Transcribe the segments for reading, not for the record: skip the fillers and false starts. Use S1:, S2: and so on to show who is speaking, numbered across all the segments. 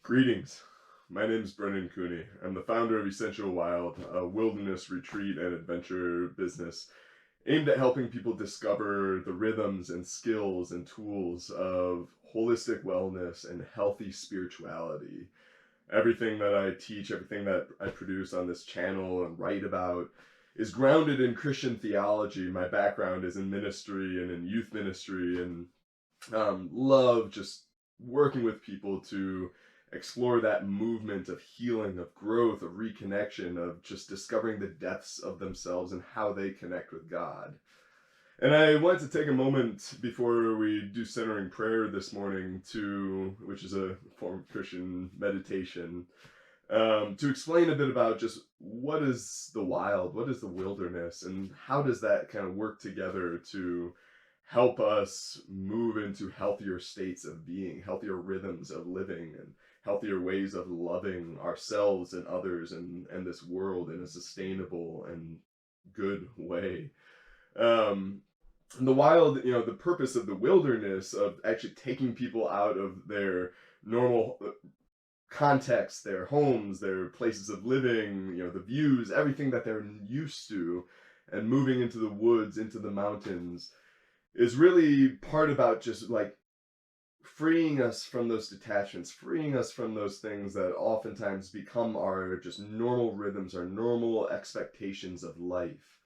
S1: Greetings. My name is Brendan Cooney. I'm the founder of Essential Wild, a wilderness retreat and adventure business aimed at helping people discover the rhythms and skills and tools of holistic wellness and healthy spirituality. Everything that I teach, everything that I produce on this channel and write about is grounded in Christian theology. My background is in ministry and in youth ministry, and love just working with people to explore that movement of healing, of growth, of reconnection, of just discovering the depths of themselves and how they connect with God. And I wanted to take a moment before we do centering prayer this morning which is a form of Christian meditation, to explain a bit about just what is the wild, what is the wilderness, and how does that kind of work together to help us move into healthier states of being, healthier rhythms of living, and healthier ways of loving ourselves and others and this world in a sustainable and good way. Um, the wild, the purpose of the wilderness, of actually taking people out of their normal context, their homes, their places of living, the views, everything that they're used to, and moving into the woods, into the mountains, is really part about just like freeing us from those detachments, freeing us from those things that oftentimes become our just normal rhythms, our normal expectations of life.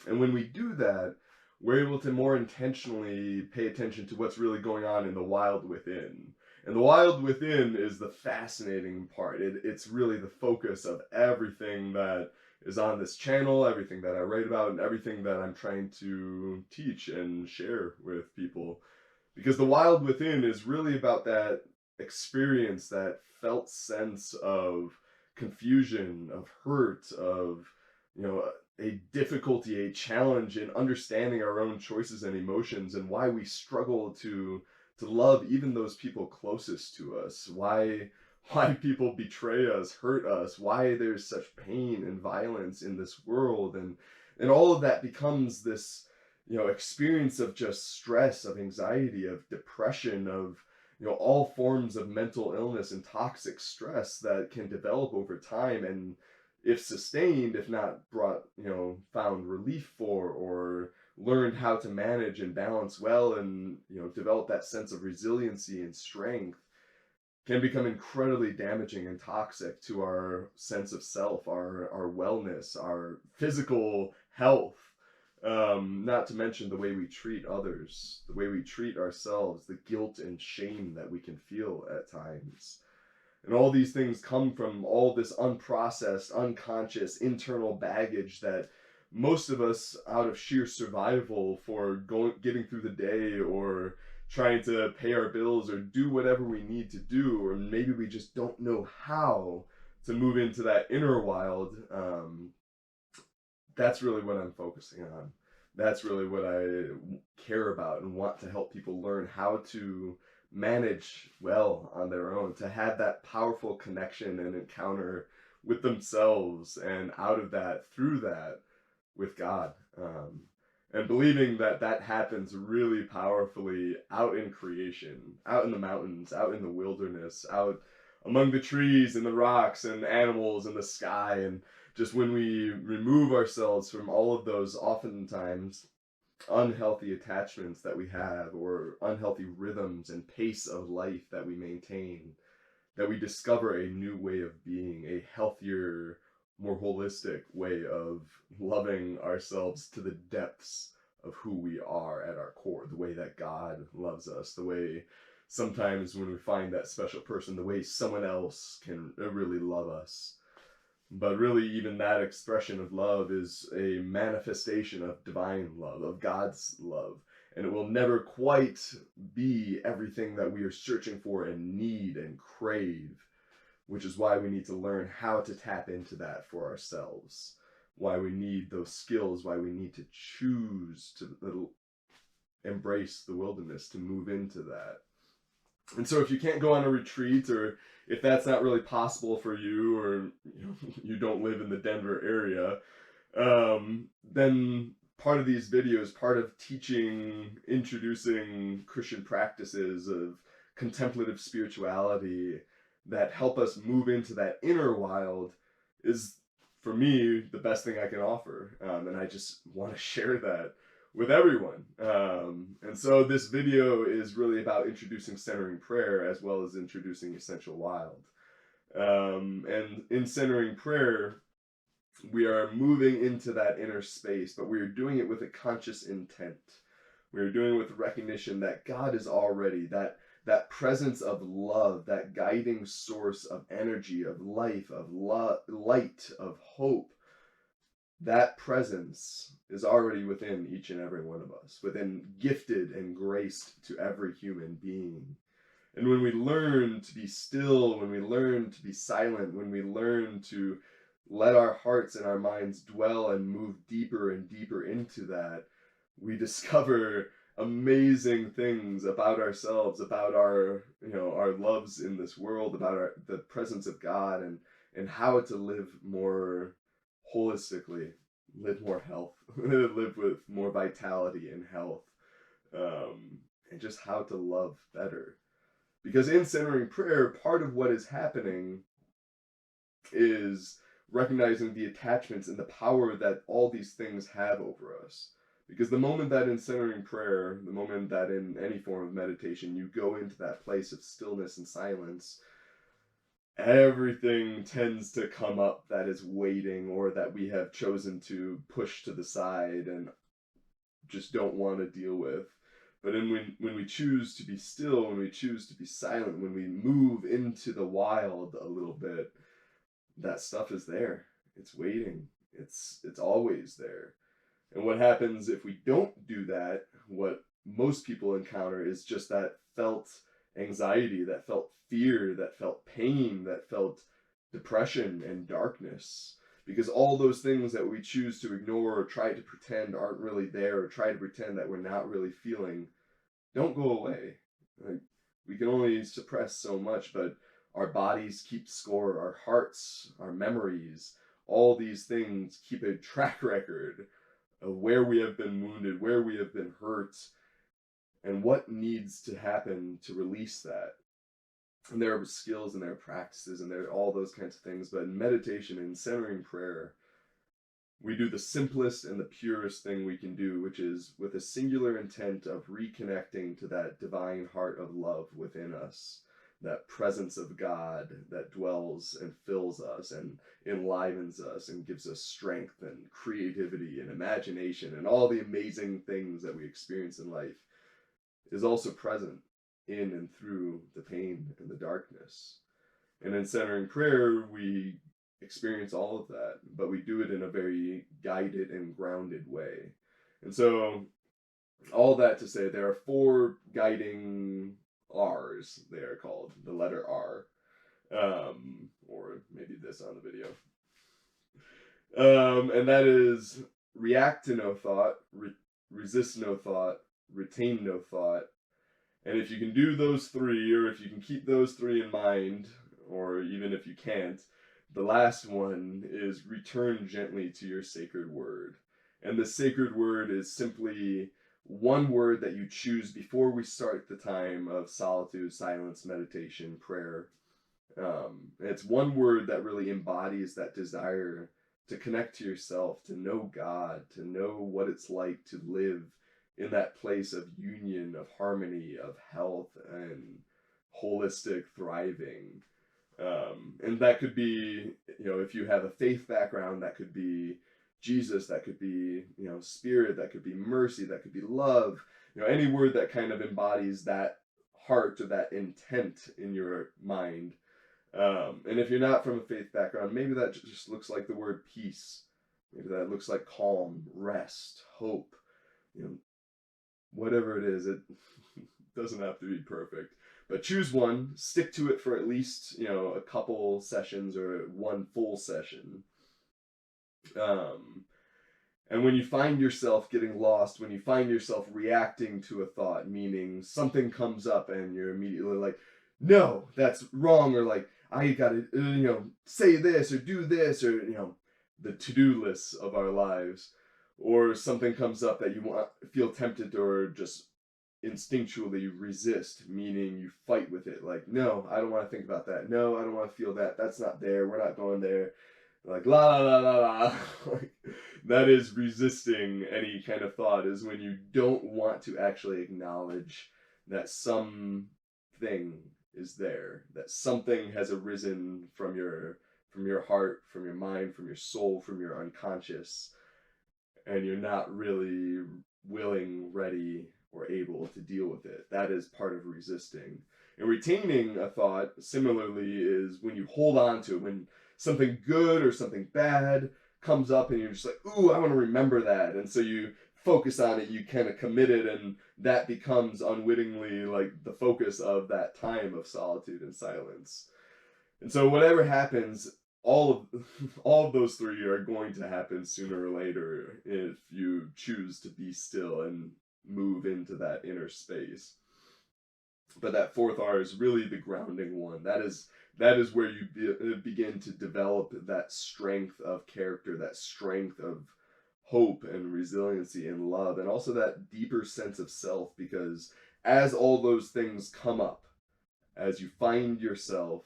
S1: And when we do that, we're able to more intentionally pay attention to what's really going on in the wild within. And the wild within is the fascinating part. It's really the focus of everything that is on this channel, everything that I write about, and everything that I'm trying to teach and share with people. Because the wild within is really about that experience, that felt sense of confusion, of hurt, of, you know, a difficulty, a challenge in understanding our own choices and emotions, and why we struggle to love even those people closest to us, why people betray us, hurt us, why there's such pain and violence in this world, and all of that becomes this, experience of just stress, of anxiety, of depression, of, all forms of mental illness and toxic stress that can develop over time, and if sustained, if not brought, found relief for, or learned how to manage and balance well, and, develop that sense of resiliency and strength, can become incredibly damaging and toxic to our sense of self, our wellness, our physical health. Not to mention the way we treat others, the way we treat ourselves, the guilt and shame that we can feel at times. And all these things come from all this unprocessed, unconscious, internal baggage that most of us, out of sheer survival for getting through the day, or trying to pay our bills, or do whatever we need to do, or maybe we just don't know how to move into that inner wild. That's really what I'm focusing on. That's really what I care about and want to help people learn how to manage well on their own, to have that powerful connection and encounter with themselves, and out of that, through that, with God. And believing that that happens really powerfully out in creation, out in the mountains, out in the wilderness, out among the trees and the rocks and animals and the sky. And just when we remove ourselves from all of those oftentimes unhealthy attachments that we have, or unhealthy rhythms and pace of life that we maintain, that we discover a new way of being, a healthier, more holistic way of loving ourselves to the depths of who we are at our core, the way that God loves us, the way sometimes when we find that special person, the way someone else can really love us. But really, even that expression of love is a manifestation of divine love, of God's love. And it will never quite be everything that we are searching for and need and crave, which is why we need to learn how to tap into that for ourselves. Why we need those skills, why we need to choose to embrace the wilderness, to move into that. And so if you can't go on a retreat, or if that's not really possible for you, or you don't live in the Denver area, then part of these videos, part of teaching, introducing Christian practices of contemplative spirituality, that help us move into that inner wild is, for me, the best thing I can offer. And I just want to share that with everyone. And so this video is really about introducing centering prayer as well as introducing Essential Wild. And in centering prayer, we are moving into that inner space, but we are doing it with a conscious intent. We are doing it with recognition that God is already that presence of love, that guiding source of energy, of life, of light, of hope. That presence is already within each and every one of us, within gifted and graced to every human being. And when we learn to be still, when we learn to be silent, when we learn to let our hearts and our minds dwell and move deeper and deeper into that, we discover amazing things about ourselves, about our our loves in this world, about the presence of God, and how to live more holistically, live more health, live with more vitality and health, and just how to love better. Because in centering prayer, part of what is happening is recognizing the attachments and the power that all these things have over us. Because the moment that in centering prayer, the moment that in any form of meditation, you go into that place of stillness and silence, everything tends to come up that is waiting or that we have chosen to push to the side and just don't want to deal with. But when we choose to be still, when we choose to be silent, when we move into the wild a little bit, that stuff is there. It's waiting. It's always there. And what happens if we don't do that, what most people encounter is just that felt anxiety, that felt fear, that felt pain, that felt depression and darkness. Because all those things that we choose to ignore or try to pretend aren't really there, or try to pretend that we're not really feeling, don't go away. Like, we can only suppress so much, but our bodies keep score, our hearts, our memories, all these things keep a track record of where we have been wounded, where we have been hurt, and what needs to happen to release that. And there are skills and there are practices and there are all those kinds of things. But in meditation and centering prayer, we do the simplest and the purest thing we can do, which is with a singular intent of reconnecting to that divine heart of love within us, that presence of God that dwells and fills us and enlivens us and gives us strength and creativity and imagination and all the amazing things that we experience in life, is also present in and through the pain and the darkness. And in centering prayer, we experience all of that, but we do it in a very guided and grounded way. And so, all that to say, there are 4 guiding R's, they are called, the letter R. Or maybe this on the video. And that is react to no thought, resist no thought, retain no thought. And if you can do those 3, or if you can keep those 3 in mind, or even if you can't, the last one is return gently to your sacred word. And the sacred word is simply one word that you choose before we start the time of solitude, silence, meditation, prayer. It's one word that really embodies that desire to connect to yourself, to know God, to know what it's like to live in that place of union, of harmony, of health, and holistic thriving. And that could be, if you have a faith background, that could be Jesus, that could be, spirit, that could be mercy, that could be love, any word that kind of embodies that heart or that intent in your mind. And if you're not from a faith background, maybe that just looks like the word peace. Maybe that looks like calm, rest, hope, whatever it is. It doesn't have to be perfect. But choose one, stick to it for at least, a couple sessions or one full session. And when you find yourself getting lost, when you find yourself reacting to a thought, meaning something comes up and you're immediately like, no, that's wrong, or like, I gotta, say this or do this, or, the to-do lists of our lives, or something comes up that you feel tempted or just instinctually resist, meaning you fight with it. Like, no, I don't want to think about that. No, I don't want to feel that. That's not there. We're not going there. Like, la la la la la. Like, that is resisting any kind of thought, is when you don't want to actually acknowledge that something is there, that something has arisen from your heart, from your mind, from your soul, from your unconscious, and you're not really willing, ready, or able to deal with it. That is part of resisting. And retaining a thought, similarly, is when you hold on to it, when something good or something bad comes up and you're just like, ooh, I want to remember that. And so you focus on it, you kind of commit it, and that becomes unwittingly like the focus of that time of solitude and silence. And so whatever happens, all of those three are going to happen sooner or later if you choose to be still and move into that inner space. But that fourth R is really the grounding one. That is where you begin to develop that strength of character, that strength of hope and resiliency and love, and also that deeper sense of self, because as all those things come up, as you find yourself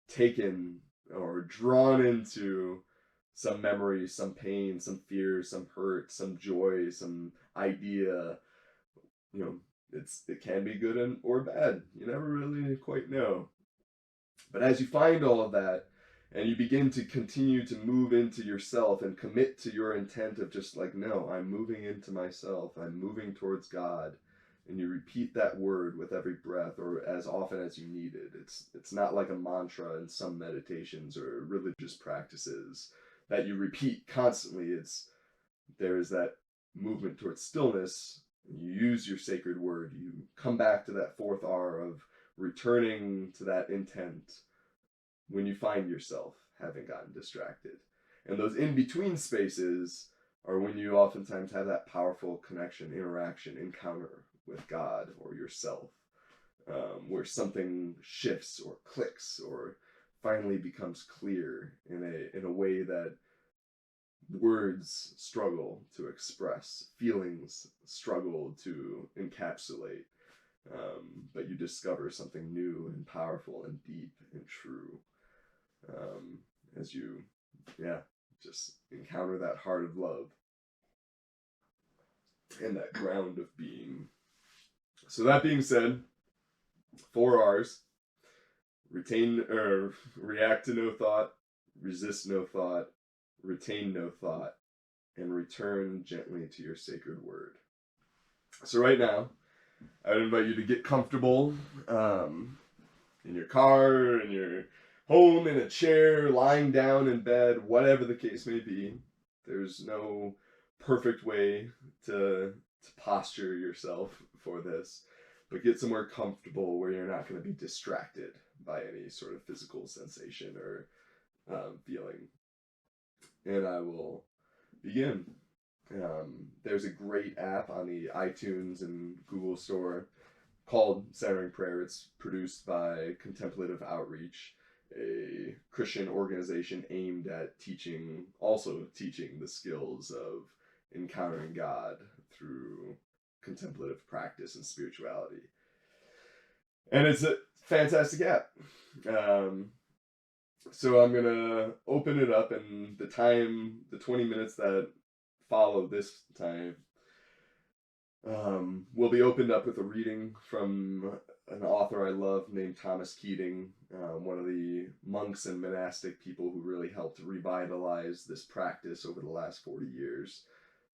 S1: taken or drawn into some memory, some pain, some fear, some hurt, some joy, some idea, you know, it can be good or bad. You never really quite know. But as you find all of that, and you begin to continue to move into yourself and commit to your intent of just like, no, I'm moving into myself, I'm moving towards God, and you repeat that word with every breath or as often as you need it. It's not like a mantra in some meditations or religious practices that you repeat constantly. There is that movement towards stillness. You use your sacred word. You come back to that fourth R of returning to that intent when you find yourself having gotten distracted. And those in-between spaces are when you oftentimes have that powerful connection, interaction, encounter with God or yourself, where something shifts or clicks or finally becomes clear in a way that words struggle to express, feelings struggle to encapsulate, but you discover something new and powerful and deep and true, as you, just encounter that heart of love and that ground of being. So that being said, 4 R's: retain or react to no thought, resist no thought, retain no thought, and return gently to your sacred word. So right now, I would invite you to get comfortable in your car, in your home, in a chair, lying down in bed, whatever the case may be. There's no perfect way to posture yourself for this, but get somewhere comfortable where you're not going to be distracted by any sort of physical sensation or feeling. And I will begin. There's a great app on the iTunes and Google Store called Centering Prayer. It's produced by Contemplative Outreach, a Christian organization aimed at teaching the skills of encountering God through contemplative practice and spirituality. And it's a fantastic app. So I'm going to open it up, and the 20 minutes that follow this time will be opened up with a reading from an author I love named Thomas Keating, one of the monks and monastic people who really helped revitalize this practice over the last 40 years,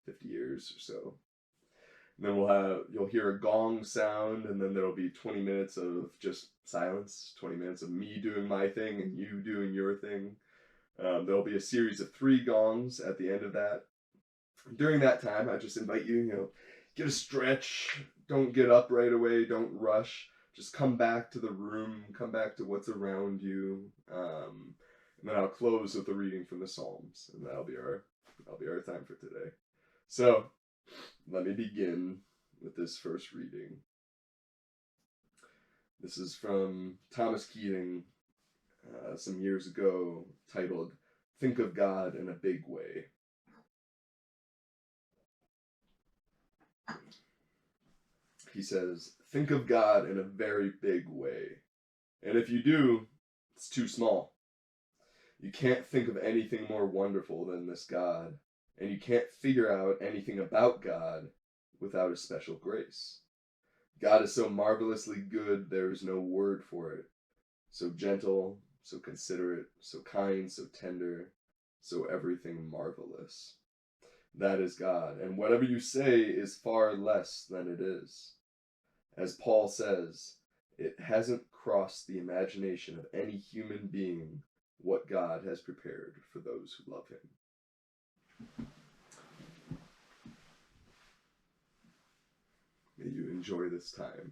S1: 50 years or so. And then you'll hear a gong sound, and then there'll be 20 minutes of just silence, 20 minutes of me doing my thing and you doing your thing. There'll be a series of 3 gongs at the end of that. During that time, I just invite you, get a stretch. Don't get up right away. Don't rush. Just come back to the room. Come back to what's around you. And then I'll close with a reading from the Psalms, and that'll be our time for today. So let me begin with this first reading. This is from Thomas Keating some years ago, titled "Think of God in a Big Way." He says, think of God in a very big way. And if you do, it's too small. You can't think of anything more wonderful than this God, and you can't figure out anything about God without a special grace. God is so marvelously good, there is no word for it. So gentle, so considerate, so kind, so tender, so everything marvelous. That is God, and whatever you say is far less than it is. As Paul says, it hasn't crossed the imagination of any human being what God has prepared for those who love him. May you enjoy this time.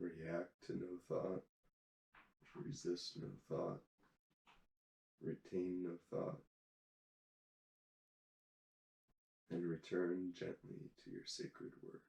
S1: React to no thought. Resist no thought. Retain no thought. And return gently to your sacred work.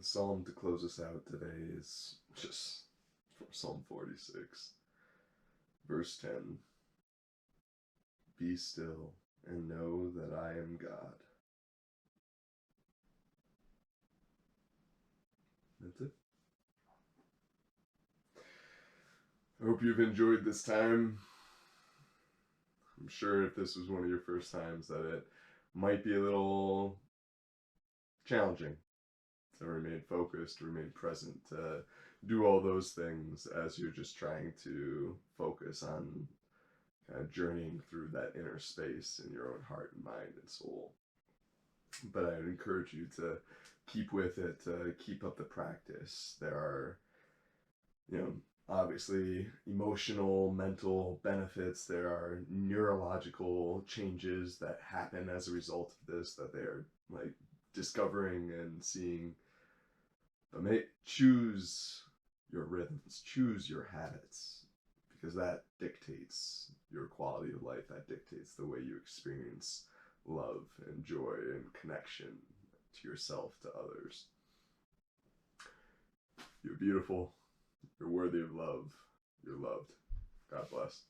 S1: psalm to close us out today is just from Psalm 46, verse 10. Be still and know that I am God. That's it. I hope you've enjoyed this time. I'm sure if this was one of your first times that it might be a little challenging to remain focused, to remain present, to do all those things as you're just trying to focus on kind of journeying through that inner space in your own heart and mind and soul. But I'd encourage you to keep with it, to keep up the practice. There are, obviously emotional, mental benefits. There are neurological changes that happen as a result of this that they are like discovering and seeing. But choose your rhythms, choose your habits, because that dictates your quality of life. That dictates the way you experience love and joy and connection to yourself, to others. You're beautiful. You're worthy of love. You're loved. God bless.